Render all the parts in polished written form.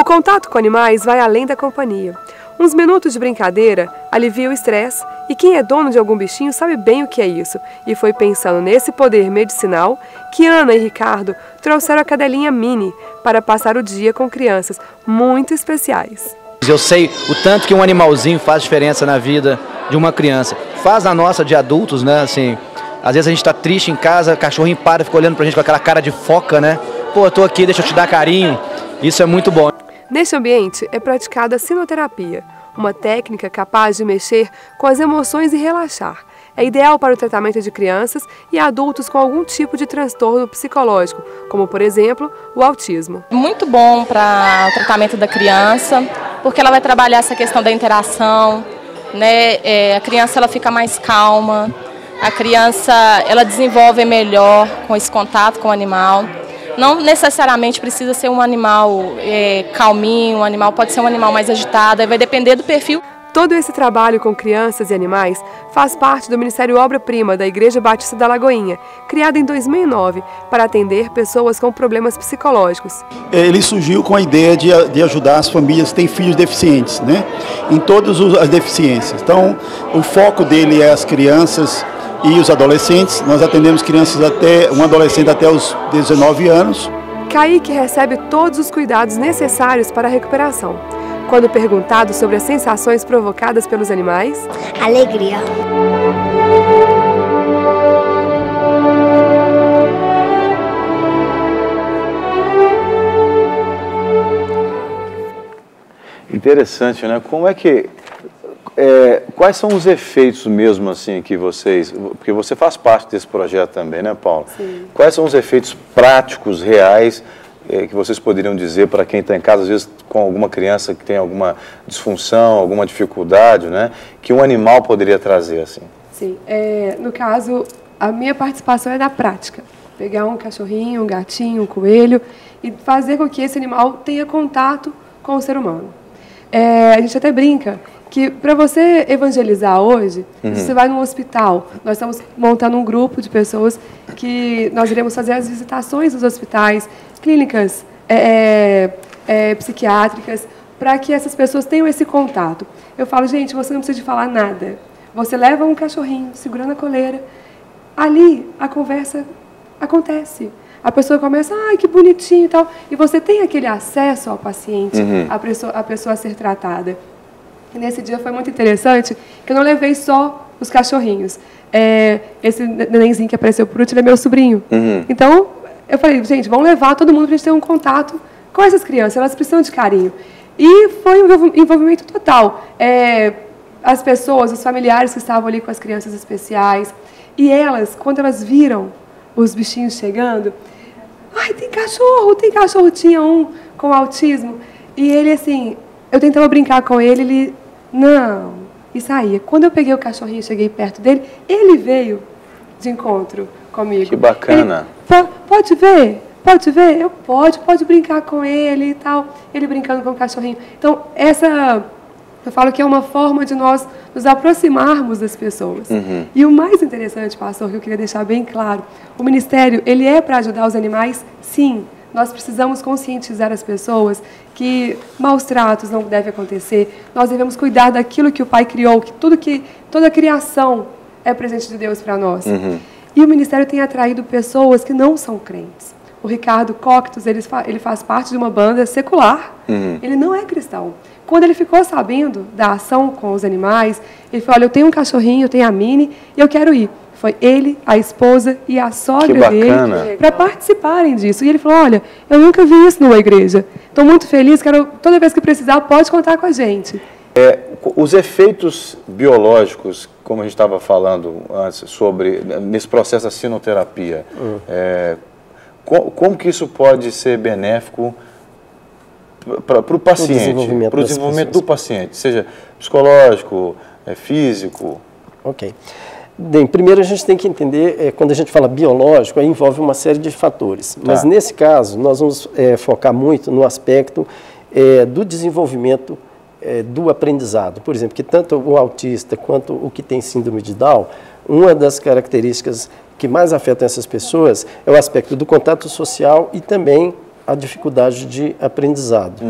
contato com animais vai além da companhia. Uns minutos de brincadeira alivia o estresse e quem é dono de algum bichinho sabe bem o que é isso. E foi pensando nesse poder medicinal que Ana e Ricardo trouxeram a cadelinha Mini para passar o dia com crianças muito especiais. Eu sei o tanto que um animalzinho faz diferença na vida de uma criança. Faz a nossa de adultos, né? Assim, às vezes a gente tá triste em casa, o cachorrinho para e fica olhando pra gente com aquela cara de foca, né? Pô, eu tô aqui, deixa eu te dar carinho. Isso é muito bom. Neste ambiente é praticada a sinoterapia, uma técnica capaz de mexer com as emoções e relaxar. É ideal para o tratamento de crianças e adultos com algum tipo de transtorno psicológico, como, por exemplo, o autismo. Muito bom para o tratamento da criança, porque ela vai trabalhar essa questão da interação, né? A criança ela fica mais calma, a criança ela desenvolve melhor com esse contato com o animal. Não necessariamente precisa ser um animal calminho, um animal pode ser um animal mais agitado, vai depender do perfil. Todo esse trabalho com crianças e animais faz parte do Ministério Obra Prima da Igreja Batista da Lagoinha, criado em 2009 para atender pessoas com problemas psicológicos. Ele surgiu com a ideia de ajudar as famílias que têm filhos deficientes, né? Em todas as deficiências. Então, o foco dele é as crianças e os adolescentes. Nós atendemos crianças um adolescente até os 19 anos. Kaique recebe todos os cuidados necessários para a recuperação. Quando perguntado sobre as sensações provocadas pelos animais... Alegria. Interessante, né? Como é que... quais são os efeitos mesmo assim que vocês... Porque você faz parte desse projeto também, né, Paulo? Sim. Quais são os efeitos práticos, reais, que vocês poderiam dizer para quem está em casa, às vezes com alguma criança que tem alguma disfunção, alguma dificuldade, né? Que um animal poderia trazer, assim? Sim. No caso, a minha participação é na prática. Pegar um cachorrinho, um gatinho, um coelho e fazer com que esse animal tenha contato com o ser humano. A gente até brinca que para você evangelizar hoje, você vai num hospital. Nós estamos montando um grupo de pessoas que nós iremos fazer as visitações dos hospitais, clínicas psiquiátricas, para que essas pessoas tenham esse contato. Eu falo, gente, você não precisa de falar nada. Você leva um cachorrinho segurando a coleira, ali a conversa acontece. A pessoa começa, ai, que bonitinho e tal, e você tem aquele acesso ao paciente, a pessoa a ser tratada. E nesse dia foi muito interessante, que eu não levei só os cachorrinhos. Esse nenenzinho que apareceu por último é meu sobrinho. Então, eu falei, gente, vamos levar todo mundo para a gente ter um contato com essas crianças, elas precisam de carinho. E foi um envolvimento total. As pessoas, os familiares que estavam ali com as crianças especiais, e elas, quando elas viram os bichinhos chegando, ai, tem cachorro, tinha um com autismo, e ele assim, eu tentava brincar com ele, não, e saía. Quando eu peguei o cachorrinho e cheguei perto dele, ele veio de encontro comigo. Que bacana. Ele, pode ver? Pode brincar com ele e tal. Ele brincando com o cachorrinho. Então, eu falo que é uma forma de nós nos aproximarmos das pessoas. E o mais interessante, pastor, que eu queria deixar bem claro, o ministério, ele é para ajudar os animais, sim. Nós precisamos conscientizar as pessoas que maus tratos não devem acontecer. Nós devemos cuidar daquilo que o Pai criou, que toda a criação é presente de Deus para nós. E o ministério tem atraído pessoas que não são crentes. O Ricardo Coctus, ele faz parte de uma banda secular. Ele não é cristão. Quando ele ficou sabendo da ação com os animais, ele falou, olha, eu tenho um cachorrinho, eu tenho a Mini, e eu quero ir. Foi ele, a esposa e a sogra dele para participarem disso. E ele falou, olha, eu nunca vi isso numa igreja. Estou muito feliz, toda vez que precisar, pode contar com a gente. Os efeitos biológicos, como a gente estava falando antes, nesse processo da sinoterapia, como que isso pode ser benéfico para o paciente, para o desenvolvimento do paciente, seja psicológico, físico? Ok. Bem, primeiro a gente tem que entender, quando a gente fala biológico, aí envolve uma série de fatores. Tá. Mas nesse caso, nós vamos focar muito no aspecto do desenvolvimento do aprendizado. Por exemplo, que tanto o autista quanto o que tem síndrome de Down, uma das características que mais afetam essas pessoas é o aspecto do contato social e também a dificuldade de aprendizado,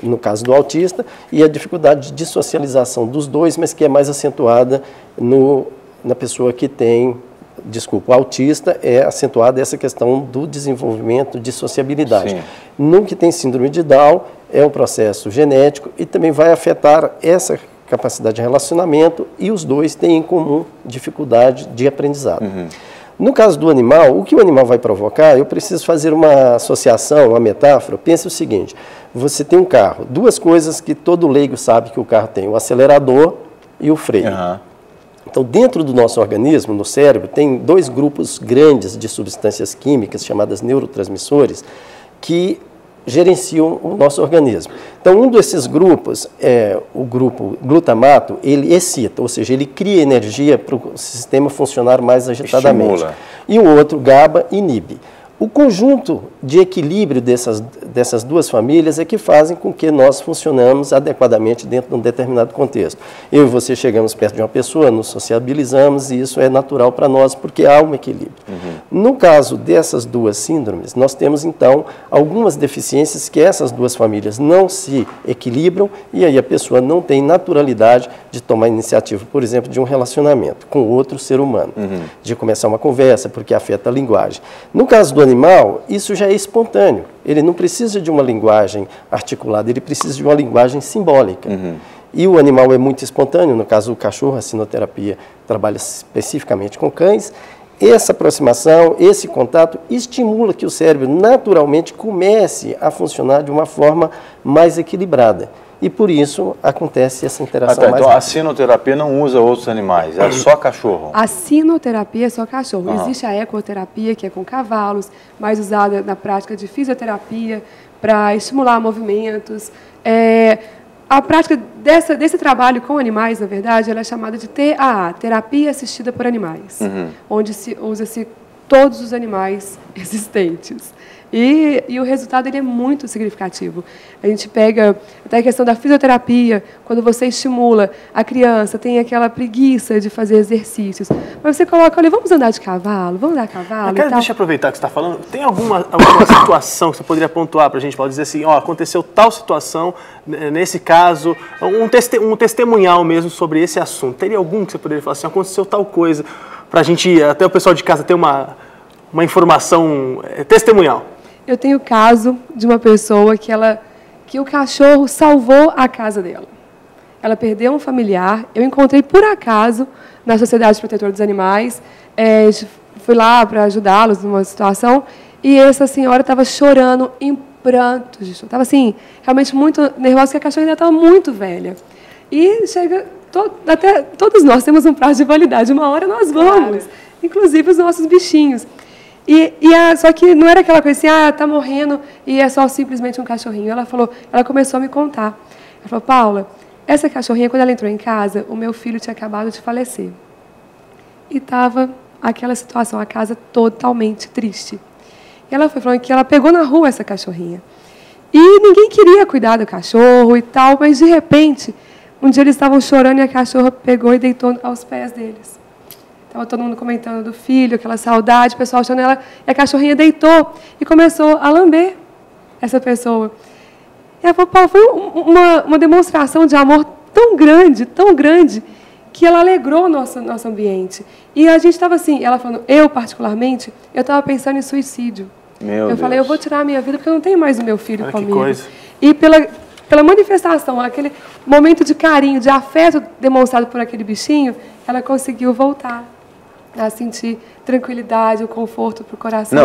no caso do autista, e a dificuldade de socialização dos dois, mas que é mais acentuada na pessoa que tem, o autista é acentuada essa questão do desenvolvimento de sociabilidade. Sim. No que tem síndrome de Down, é um processo genético e também vai afetar essa capacidade de relacionamento, e os dois têm em comum dificuldade de aprendizado. No caso do animal, o que o animal vai provocar, eu preciso fazer uma associação, uma metáfora. Pense o seguinte: você tem um carro, duas coisas que todo leigo sabe que o carro tem: o acelerador e o freio. Então, dentro do nosso organismo, no cérebro, tem dois grupos grandes de substâncias químicas, chamadas neurotransmissores, que gerenciam o nosso organismo. Então, um desses grupos, o grupo glutamato, ele excita, ou seja, ele cria energia para o sistema funcionar mais agitadamente. Estimula. E o outro, GABA, inibe. O conjunto de equilíbrio dessas duas famílias é que fazem com que nós funcionamos adequadamente dentro de um determinado contexto. Eu e você chegamos perto de uma pessoa, nos sociabilizamos, e isso é natural para nós porque há um equilíbrio. No caso dessas duas síndromes, nós temos então algumas deficiências que essas duas famílias não se equilibram, e aí a pessoa não tem naturalidade de tomar iniciativa, por exemplo, de um relacionamento com outro ser humano, de começar uma conversa, porque afeta a linguagem. No caso do animal, isso já é espontâneo. Ele não precisa de uma linguagem articulada, ele precisa de uma linguagem simbólica. E o animal é muito espontâneo, no caso do cachorro, a sinoterapia trabalha especificamente com cães. Essa aproximação, esse contato, estimula que o cérebro naturalmente comece a funcionar de uma forma mais equilibrada. E por isso acontece essa interação mais então rápida. a sinoterapia não usa outros animais, é só cachorro? A sinoterapia é só cachorro. Existe a ecoterapia, que é com cavalos, mais usada na prática de fisioterapia, para estimular movimentos. A prática desse trabalho com animais, na verdade, ela é chamada de TAA, Terapia Assistida por Animais, onde usa-se todos os animais existentes. E o resultado ele é muito significativo. A gente pega até a questão da fisioterapia, quando você estimula a criança, tem aquela preguiça de fazer exercícios, mas você coloca, olha, vamos andar de cavalo, vamos andar a cavalo. Deixa eu aproveitar que você está falando, tem alguma situação que você poderia pontuar para a gente, pode dizer assim, aconteceu tal situação, nesse caso, um testemunhal mesmo sobre esse assunto. Teria algum que você poderia falar assim, aconteceu tal coisa, para a gente, até o pessoal de casa ter uma informação testemunhal? Eu tenho o caso de uma pessoa que o cachorro salvou a casa dela. Ela perdeu um familiar, eu encontrei por acaso na Sociedade Protetora dos Animais, fui lá para ajudá-los numa situação, e essa senhora estava chorando em prantos, estava assim, realmente muito nervosa, porque a cachorra ainda estava muito velha. E chega, até todos nós temos um prazo de validade, uma hora nós vamos, inclusive os nossos bichinhos. Só que não era aquela coisa assim, tá morrendo e é só simplesmente um cachorrinho. Ela começou a me contar. Ela falou, Paula, essa cachorrinha, quando ela entrou em casa, o meu filho tinha acabado de falecer. E estava aquela situação, a casa totalmente triste. E ela foi falando que ela pegou na rua essa cachorrinha. E ninguém queria cuidar do cachorro e tal, mas de repente, um dia eles estavam chorando e a cachorra pegou e deitou aos pés deles. Estava todo mundo comentando do filho, aquela saudade, o pessoal achando ela, e a cachorrinha deitou e começou a lamber essa pessoa. E ela falou, Paulo, foi uma demonstração de amor tão grande, que ela alegrou o nosso ambiente. E a gente estava assim, ela falando, eu particularmente, eu estava pensando em suicídio. Eu falei, eu vou tirar a minha vida porque eu não tenho mais o meu filho comigo. Que coisa. E pela manifestação, aquele momento de carinho, de afeto demonstrado por aquele bichinho, ela conseguiu voltar a sentir tranquilidade, o conforto para o coração.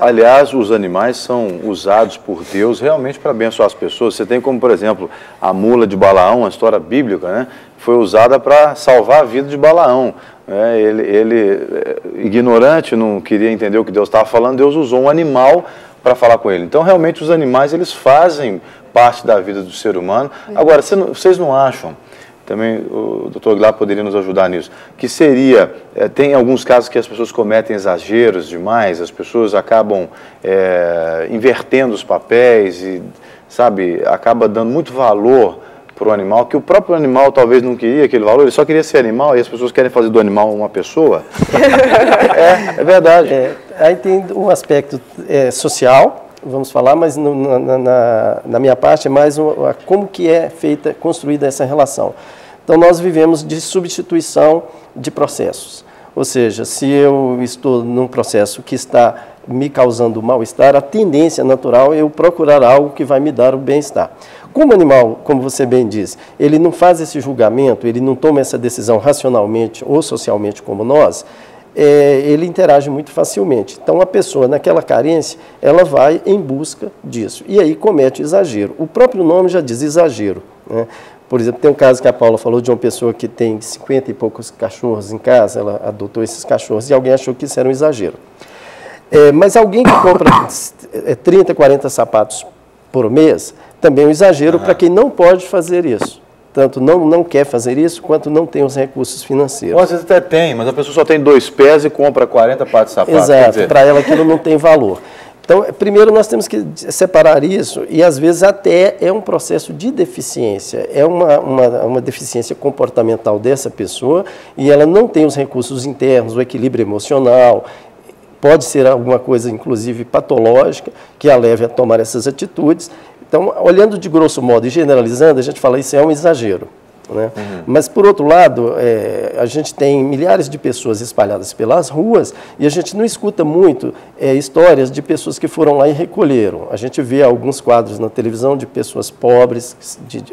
Aliás, os animais são usados por Deus realmente para abençoar as pessoas. Você tem como, por exemplo, a mula de Balaão, uma história bíblica, né? Foi usada para salvar a vida de Balaão. Ele, ignorante, não queria entender o que Deus estava falando, Deus usou um animal para falar com ele. Então, realmente, os animais, eles fazem parte da vida do ser humano. Agora, vocês não acham, também o Dr. Aguilar poderia nos ajudar nisso, que seria, tem alguns casos que as pessoas cometem exageros demais, as pessoas acabam invertendo os papéis e, sabe, acaba dando muito valor para o animal, que o próprio animal talvez não queria aquele valor, ele só queria ser animal e as pessoas querem fazer do animal uma pessoa. É verdade. Aí tem um aspecto social, vamos falar, mas na minha parte é mais como que é feita, construída essa relação. Então, nós vivemos de substituição de processos. Ou seja, se eu estou num processo que está me causando mal-estar, a tendência natural é eu procurar algo que vai me dar o bem-estar. Como o animal, como você bem disse, ele não faz esse julgamento, ele não toma essa decisão racionalmente ou socialmente como nós, ele interage muito facilmente. Então, a pessoa, naquela carência, ela vai em busca disso. E aí comete exagero. O próprio nome já diz exagero, né? Por exemplo, tem um caso que a Paula falou de uma pessoa que tem 50 e poucos cachorros em casa, ela adotou esses cachorros e alguém achou que isso era um exagero. Mas alguém que compra 30, 40 sapatos por mês, também é um exagero para quem não pode fazer isso. Tanto não quer fazer isso, quanto não tem os recursos financeiros. Ou às vezes até tem, mas a pessoa só tem 2 pés e compra 40 pares de sapato. Exato, para ela aquilo não tem valor. Então, primeiro nós temos que separar isso e às vezes até é um processo de deficiência, é uma deficiência comportamental dessa pessoa e ela não tem os recursos internos, o equilíbrio emocional, pode ser alguma coisa inclusive patológica que a leve a tomar essas atitudes. Então, olhando de grosso modo e generalizando, a gente fala isso é um exagero. Né? Mas, por outro lado, a gente tem milhares de pessoas espalhadas pelas ruas e a gente não escuta muito histórias de pessoas que foram lá e recolheram. A gente vê alguns quadros na televisão de pessoas pobres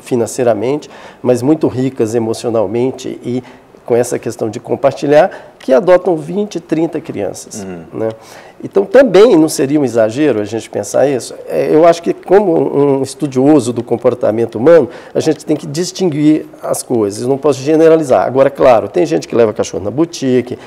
financeiramente, mas muito ricas emocionalmente e com essa questão de compartilhar, que adotam 20, 30 crianças. Né? Então, também não seria um exagero a gente pensar isso? Eu acho que, como um estudioso do comportamento humano, a gente tem que distinguir as coisas, eu não posso generalizar. Agora, claro, tem gente que leva cachorro na boutique,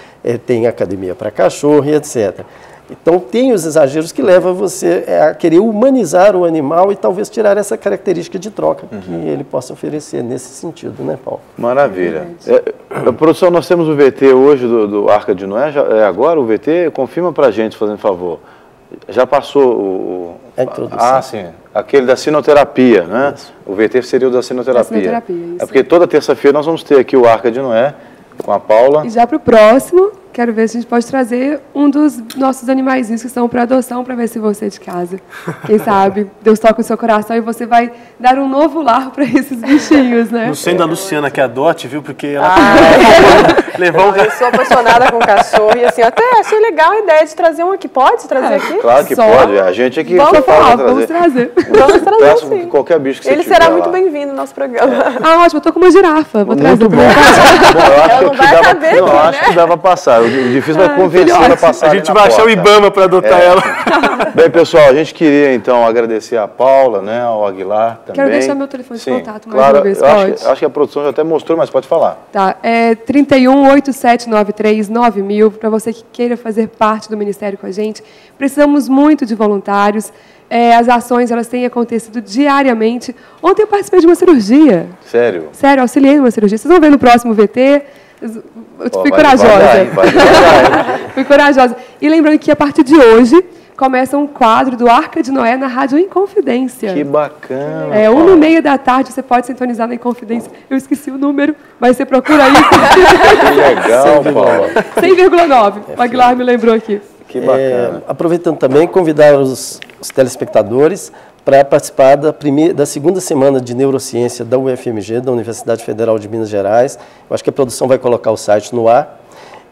tem academia para cachorro e etc. Então, tem os exageros que levam você a querer humanizar o animal e talvez tirar essa característica de troca que ele possa oferecer nesse sentido, né, Paulo? Maravilha. Produção, nós temos o VT hoje do Arca de Noé, agora o VT? Confirma para a gente, fazendo favor. Já passou a introdução. Sim. Aquele da sinoterapia, né? Isso. O VT seria o da sinoterapia. Isso. É porque toda terça-feira nós vamos ter aqui o Arca de Noé com a Paula. E já para o próximo, quero ver se a gente pode trazer um dos nossos animaizinhos que estão para adoção, para ver se você é de casa. Quem sabe Deus toca o seu coração e você vai dar um novo lar para esses bichinhos, né? Não sendo a Luciana que adote, viu? Porque ela levou Eu sou apaixonada com cachorro e assim, até achei legal a ideia de trazer um aqui. Pode trazer aqui? Claro que pode. A gente aqui vamos trazer. Vamos trazer, sim. Qualquer bicho que você Ele tiver será lá. muito bem-vindo no nosso programa. Ótimo, eu tô com uma girafa. Vou trazer. Muito bom. Eu acho não vai caber aqui, eu acho que dava pra passar. O difícil vai convencer ela a passar. A gente vai achar o Ibama para adotar ela. Bem, pessoal, a gente queria então agradecer a Paula, né, ao Aguilar também. Quero deixar meu telefone de contato mais claro, uma vez, pode? Acho que a produção já até mostrou, mas pode falar. Tá, 3187939000, para você que queira fazer parte do Ministério com a gente. Precisamos muito de voluntários. As ações, elas têm acontecido diariamente. Ontem eu participei de uma cirurgia. Sério? Sério, auxiliei numa cirurgia. Vocês vão ver no próximo VT. Eu fui corajosa. Fui corajosa. E lembrando que a partir de hoje começa um quadro do Arca de Noé na Rádio Inconfidência. Que bacana. 1h30 da tarde, você pode sintonizar na Inconfidência. Eu esqueci o número, mas você procura aí. Que legal, Paula. 100,9. O Aguilar me lembrou aqui. Que bacana. Aproveitando também, convidar os telespectadores para participar da segunda semana de neurociência da UFMG, da Universidade Federal de Minas Gerais. Eu acho que a produção vai colocar o site no ar.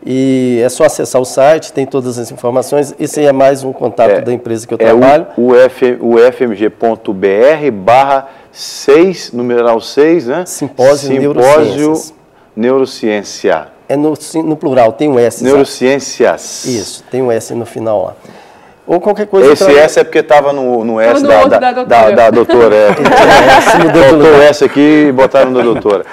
E é só acessar o site, tem todas as informações. Esse aí é mais um contato da empresa que eu trabalho. ufmg.br/6, numeral 6, né? Simpósio Neurociência. É no plural, tem um S. Neurociências. Isso, tem um S no final lá. Ou qualquer coisa. Esse S é porque estava no S da doutora. Botou o S aqui e botaram da doutora.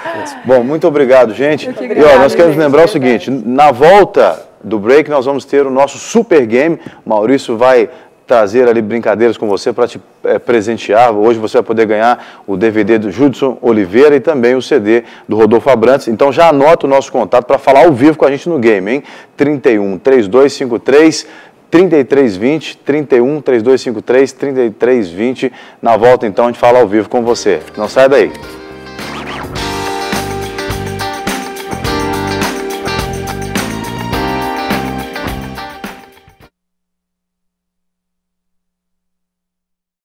Bom, muito obrigado, gente. E ó, nós queremos lembrar o seguinte, na volta do break nós vamos ter o nosso super game. Maurício vai trazer ali brincadeiras com você para te presentear. Hoje você vai poder ganhar o DVD do Judson Oliveira e também o CD do Rodolfo Abrantes. Então já anota o nosso contato para falar ao vivo com a gente no game, hein? 31 3253 3320, 31 3253 3320. Na volta então a gente fala ao vivo com você. Não sai daí.